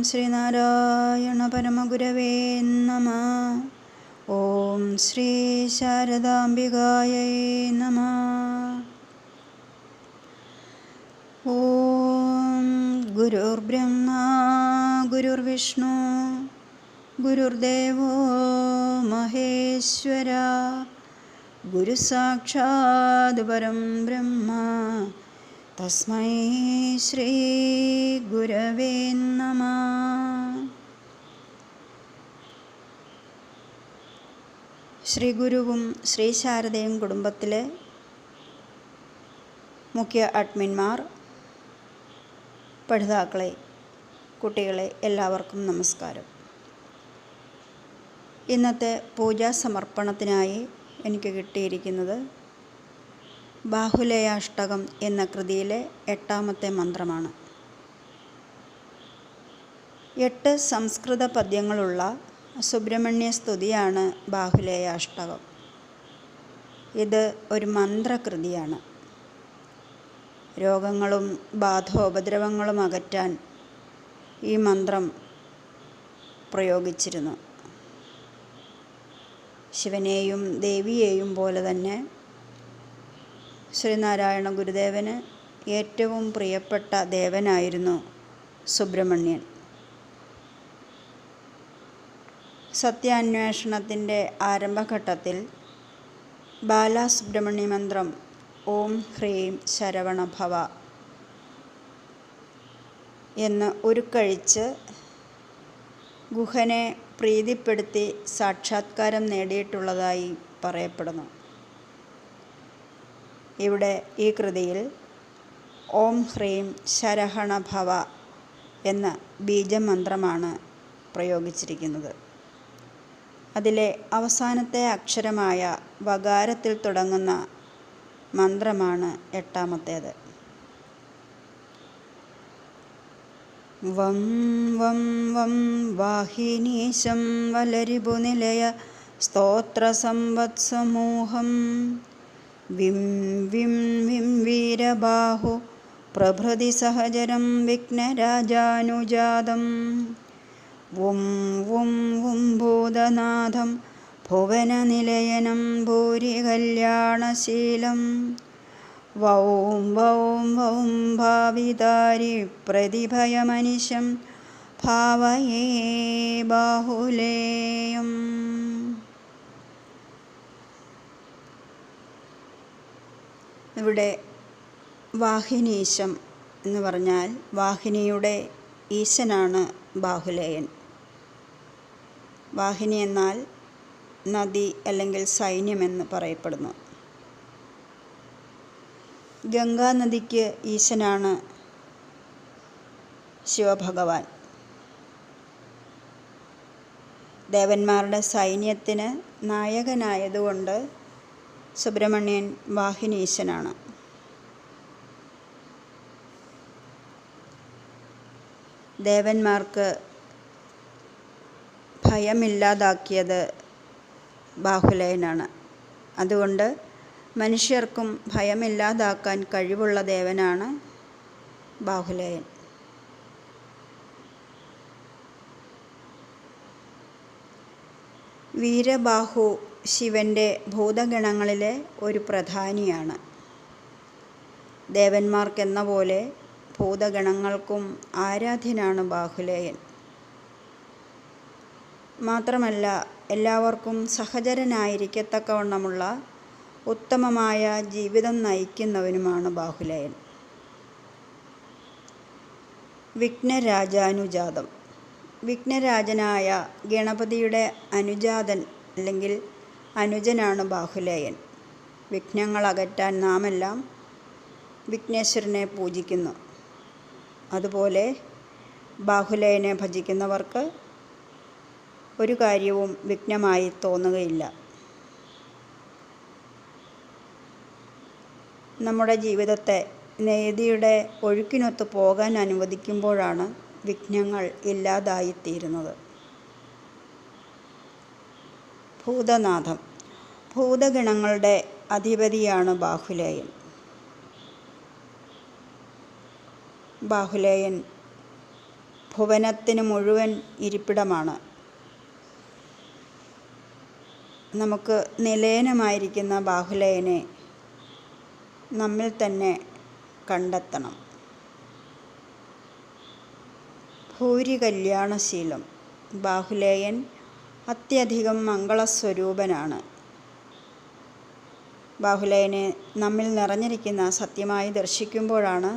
ശ്രീനാരായണ പരമഗുരവേ നമഃ. ഓം ശ്രീ ശാരദാംബികായൈ നമഃ. ഓം ഗുരുർബ്രഹ്മ ഗുരുർവിഷ്ണു ഗുരുർദേവോ മഹേശ്വര ഗുരുസാക്ഷാത് പരം ബ്രഹ്മ തസ്മൈ ശ്രീ ഗുരവേ നമഃ. ശ്രീ ഗുരുവും ശ്രീ ശാരദയും കുടുംബത്തിലെ മുഖ്യ അഡ്മിന്മാർ, പഠിതാക്കളെ, കുട്ടികളെ എല്ലാവർക്കും നമസ്കാരം. ഇന്നത്തെ പൂജാ സമർപ്പണത്തിനായി എനിക്ക് കിട്ടിയിരിക്കുന്നത് ബാഹുലേയാഷ്ടകം എന്ന കൃതിയിലെ 8ാമത്തെ മന്ത്രമാണ്. 8 സംസ്കൃത പദ്യങ്ങളുള്ള സുബ്രഹ്മണ്യ സ്തുതിയാണ് ബാഹുലേയാഷ്ടകം. ഇത് ഒരു മന്ത്രകൃതിയാണ്. രോഗങ്ങളും ബാധോപദ്രവങ്ങളും അകറ്റാൻ ഈ മന്ത്രം പ്രയോഗിച്ചിരുന്നു. ശിവനെയും ദേവിയെയും പോലെ തന്നെ ശ്രീനാരായണ ഗുരുദേവന് ഏറ്റവും പ്രിയപ്പെട്ട ദേവനായിരുന്നു സുബ്രഹ്മണ്യൻ. സത്യാന്വേഷണത്തിൻ്റെ ആരംഭഘട്ടത്തിൽ ബാലസുബ്രഹ്മണ്യ മന്ത്രം ഓം ഹ്രീം ശരവണഭവ എന്ന് ഉരുക്കഴിച്ച് ഗുഹനെ പ്രീതിപ്പെടുത്തി സാക്ഷാത്കാരം നേടിയിട്ടുള്ളതായി പറയപ്പെടുന്നു. ഇവിടെ ഈ കൃതിയിൽ ഓം ഹ്രീം ശരവണഭവ എന്ന ബീജമന്ത്രമാണ് പ്രയോഗിച്ചിരിക്കുന്നത്. അതിലെ അവസാനത്തെ അക്ഷരമായ വകാരത്തിൽ തുടങ്ങുന്ന മന്ത്രമാണ് 8ാമത്തേത്. വം വം വം വാഹിനീശം വലരിപുനിലയ സ്തോത്രസംവത്സമൂഹം വിം വിം വിം വീരബാഹു പ്രഭൃതി സഹചരം വിഘ്നരാജാനുജാതം വും വും വും ഭൂതനാഥം ഭുവനനിലയനം ഭൂരി കല്യാണശീലം വൗം വൗം വൗം ഭാവിതാരി പ്രതിഭയമനിശം ഭാവയേ ബാഹുലേയം. ഇവിടെ വാഹിനീശം എന്ന് പറഞ്ഞാൽ വാഹിനിയുടെ ഈശനാണ് ബാഹുലേയൻ. വാഹിനി എന്നാൽ നദി അല്ലെങ്കിൽ സൈന്യമെന്ന് പറയപ്പെടുന്നു. ഗംഗാനദിക്ക് ഈശനാണ് ശിവഭഗവാൻ. ദേവന്മാരുടെ സൈന്യത്തിന് നായകനായതുകൊണ്ട് സുബ്രഹ്മണ്യൻ വാഹിനീശനാണ്. ദേവന്മാർക്ക് ഭയമില്ലാതാക്കിയത് ബാഹുലേയനാണ്. അതുകൊണ്ട് മനുഷ്യർക്കും ഭയമില്ലാതാക്കാൻ കഴിവുള്ള ദേവനാണ് ബാഹുലേയൻ. വീരബാഹു ശിവൻ്റെ ഭൂതഗണങ്ങളിലെ ഒരു പ്രധാനിയാണ്. ദേവന്മാർക്കെന്ന പോലെ ഭൂതഗണങ്ങൾക്കും ആരാധ്യനാണ് ബാഹുലേയൻ. മാത്രമല്ല എല്ലാവർക്കും സഹചരനായിരിക്കത്തക്കവണ്ണമുള്ള ഉത്തമമായ ജീവിതം നയിക്കുന്നവനുമാണ് ബാഹുലേയൻ. വിഘ്നരാജാനുജാതം, വിഘ്നരാജനായ ഗണപതിയുടെ അനുജാതൻ അല്ലെങ്കിൽ അനുജനാണ് ബാഹുലേയൻ. വിഘ്നങ്ങൾ അകറ്റാൻ നാമെല്ലാം വിഘ്നേശ്വരനെ പൂജിക്കുന്നു. അതുപോലെ ബാഹുലേയനെ ഭജിക്കുന്നവർക്ക് ഒരു കാര്യവും വിഘ്നമായി തോന്നുകയില്ല. നമ്മുടെ ജീവിതത്തെ നീതിയുടെ ഒഴുക്കിനൊത്ത് പോകാൻ അനുവദിക്കുമ്പോഴാണ് വിഘ്നങ്ങൾ ഇല്ലാതായിത്തീരുന്നത്. ഭൂതനാഥം, ഭൂതഗണങ്ങളുടെ അധിപതിയാണ് ബാഹുലേയൻ. ബാഹുലേയൻ ഭുവനത്തിന് മുഴുവൻ ഇരിപ്പിടമാണ്. നമുക്ക് നിലയനമായിരിക്കുന്ന ബാഹുലേയനെ നമ്മിൽ തന്നെ കണ്ടെത്തണം. ഭൂരി കല്യാണശീലം. ബാഹുലേയൻ അത്യധികം മംഗളസ്വരൂപനാണ്. ബാഹുലേയനെ നമ്മിൽ നിറഞ്ഞിരിക്കുന്ന സത്യമായി ദർശിക്കുമ്പോഴാണ്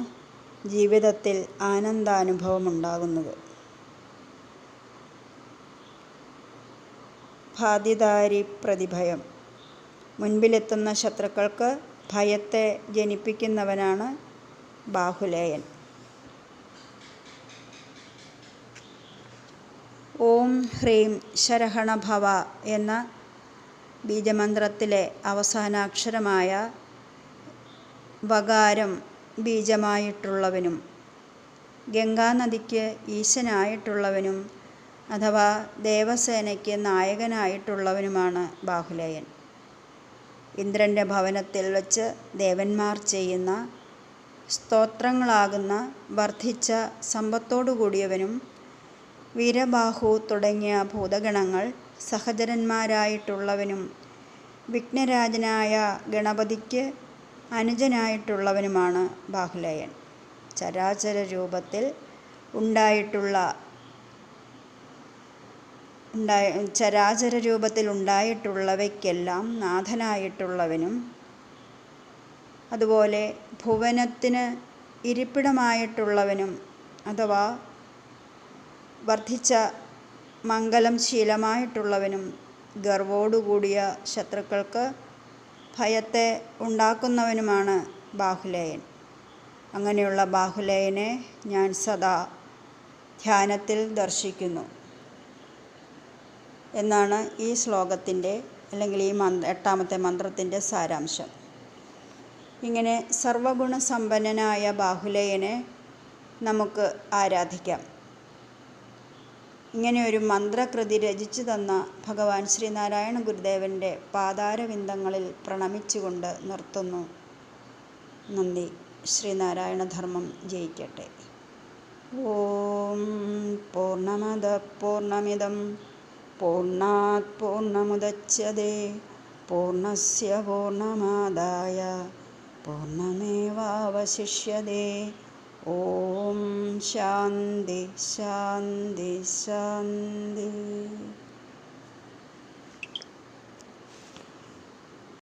ജീവിതത്തിൽ ആനന്ദാനുഭവമുണ്ടാകുന്നത്. ബാധിതാരി പ്രതിഭയം. മുൻപിലെത്തുന്ന ശത്രുക്കൾക്ക് ഭയത്തെ ജനിപ്പിക്കുന്നവനാണ് ബാഹുലേയൻ. ഓം ഹ്രീം ശരഹണ ഭവ എന്ന ബീജമന്ത്രത്തിലെ അവസാനാക്ഷരമായ വകാരം ബീജമായിട്ടുള്ളവനും ഗംഗാനദിക്ക് ഈശനായിട്ടുള്ളവനും അഥവാ ദേവസേനയ്ക്ക് നായകനായിട്ടുള്ളവനുമാണ് ബാഹുലേയൻ. ഇന്ദ്രൻ്റെ ഭവനത്തിൽ വച്ച് ദേവന്മാർ ചെയ്യുന്ന സ്തോത്രങ്ങളാകുന്ന വർദ്ധിച്ച സമ്പത്തോടു കൂടിയവനും വീരബാഹു തുടങ്ങിയ ഭൂതഗണങ്ങൾ സഹചരന്മാരായിട്ടുള്ളവനും വിഘ്നരാജനായ ഗണപതിക്ക് അനുജനായിട്ടുള്ളവനുമാണ് ബാഹുലേയൻ. ചരാചര രൂപത്തിൽ ഉണ്ടായിട്ടുള്ളവയ്ക്കെല്ലാം നാഥനായിട്ടുള്ളവനും അതുപോലെ ഭുവനത്തിന് ഇരിപ്പിടമായിട്ടുള്ളവനും അഥവാ വർദ്ധിച്ച മംഗലം ശീലമായിട്ടുള്ളവനും ഗർവോടുകൂടിയ ശത്രുക്കൾക്ക് ഭയത്തെ ഉണ്ടാക്കുന്നവനുമാണ് ബാഹുലേയൻ. അങ്ങനെയുള്ള ബാഹുലേയനെ ഞാൻ സദാ ധ്യാനത്തിൽ ദർശിക്കുന്നു എന്നാണ് ഈ ശ്ലോകത്തിൻ്റെ അല്ലെങ്കിൽ ഈ 8ാമത്തെ മന്ത്രത്തിൻ്റെ സാരാംശം. ഇങ്ങനെ സർവഗുണസമ്പന്നനായ ബാഹുലേയനെ നമുക്ക് ആരാധിക്കാം. ഇങ്ങനെ ഒരു മന്ത്രകൃതി രചിച്ചു തന്ന ഭഗവാൻ ശ്രീനാരായണ ഗുരുദേവൻ്റെ പാതാരവിന്ദങ്ങളിൽ പ്രണമിച്ചുകൊണ്ട് നിർത്തുന്നു. നന്ദി. ശ്രീനാരായണധർമ്മം ജയിക്കട്ടെ. ഓം പൂർണ്ണമദ പൂർണ്ണമിദം പൂർണ്ണാത് പൂർണ്ണമുദച്യതേ പൂർണ്ണസ്യ പൂർണ്ണമാദായ പൂർണ്ണമേവാവശിഷ്യതേ. ഓം ശാന്തി ശാന്തി ശാന്തി.